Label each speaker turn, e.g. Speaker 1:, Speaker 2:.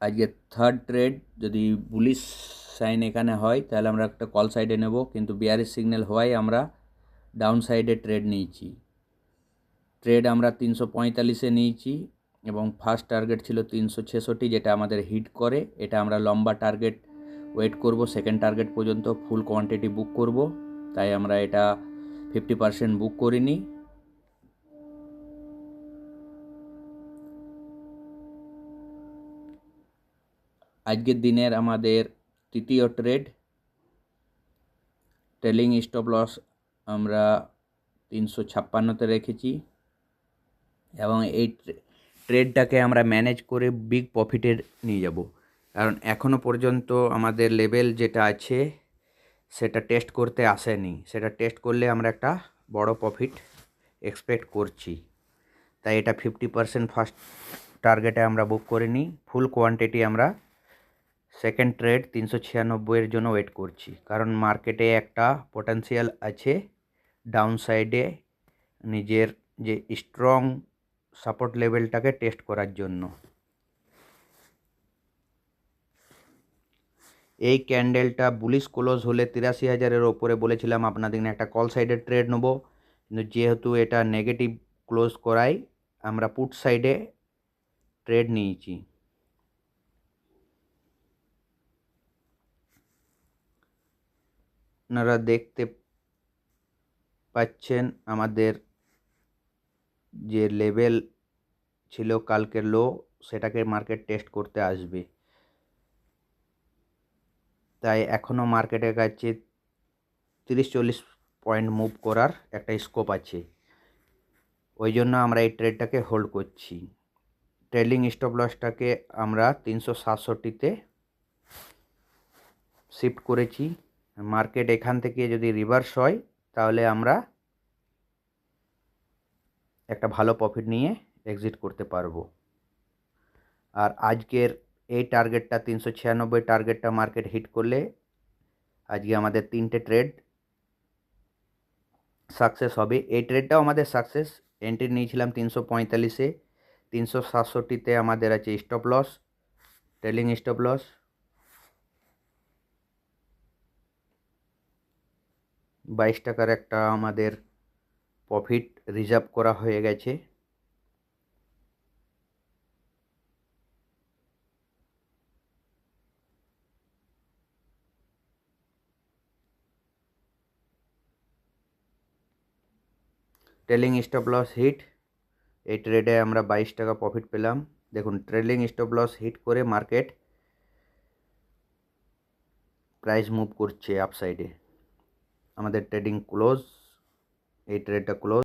Speaker 1: আজকে third trade. যদি bullish sign এখানে হয় তাহলে আমরা একটা কল সাইডে নেব, কিন্তু বিয়ারিশ সিগন্যাল হওয়ায় আমরা ডাউন সাইডে ট্রেড নিয়েছি। ট্রেড আমরা 345-এ নিয়েছি এবং ফার্স্ট টার্গেট ছিল 366, যেটা আমাদের হিট করে। এটা আমরা লম্বা টার্গেট ওয়েট করব, সেকেন্ড টার্গেট পর্যন্ত ফুল কোয়ান্টিটি বুক করব, তাই আমরা এটা 50% বুক করিনি। আজকের দিনের আমাদের তৃতীয় ট্রেড। ট্রেলিং স্টপ লস আমরা 356-তে রেখেছি এবং এই ট্রেডটাকে আমরা ম্যানেজ করে বিগ প্রফিটের নিয়ে যাব, কারণ এখনও পর্যন্ত আমাদের লেভেল যেটা আছে সেটা টেস্ট করতে আসেনি। সেটা টেস্ট করলে আমরা একটা বড় প্রফিট এক্সপেক্ট করছি, তাই এটা 50% ফার্স্ট টার্গেটে আমরা বুক করে নিই। ফুল কোয়ান্টিটি আমরা সেকেন্ড ট্রেড 396-এর জন্য ওয়েট করছি, কারণ মার্কেটে একটা পটেনশিয়াল আছে ডাউন সাইডে নিজের যে স্ট্রং সাপোর্ট লেভেলটাকে টেস্ট করার জন্য। এই ক্যান্ডেলটা বুলিশ ক্লোজ হলে 83,000-এর ওপরে বলেছিলাম আপনাদের একটা কল সাইডে ট্রেড নেব, কিন্তু যেহেতু এটা নেগেটিভ ক্লোজ করায় আমরা পুট সাইডে ট্রেড নিয়েছি। আপনারা দেখতে পাচ্ছেন আমাদের যে লেভেল ছিল কালকের লো, সেটাকে মার্কেট টেস্ট করতে আসবে, তাই এখনও মার্কেটের কাছে 30-40 পয়েন্ট মুভ করার একটা স্কোপ আছে। ওই জন্য আমরা এই ট্রেডটাকে হোল্ড করছি। ট্রেলিং স্টপ লসটাকে আমরা 367-তে শিফট করেছি। মার্কেট এখান থেকে যদি রিভার্স হয় তাহলে আমরা একটা ভালো প্রফিট নিয়ে এক্সিট করতে পারবো। আর আজকের এই টার্গেটটা 396 টার্গেটটা মার্কেট হিট করলে আজকে আমাদের 3টে ট্রেড সাকসেস হবে। এই ট্রেডটাও আমাদের সাকসেস। এন্ট্রি নিয়েছিলাম 345-এ, 367-তে আমাদের আছে stop loss, trailing stop loss. 22 টাকার একটা আমাদের প্রফিট রিজার্ভ করা হয়ে গেছে। ট্রেলিং স্টপ লস হিট, এই ট্রেডে আমরা 22 টাকা প্রফিট পেলাম। দেখুন ট্রেলিং স্টপ লস হিট করে মার্কেট প্রাইস মুভ করছে আপসাইডে। আমাদের ট্রেডিং ক্লোজ, এই ট্রেডটা ক্লোজ।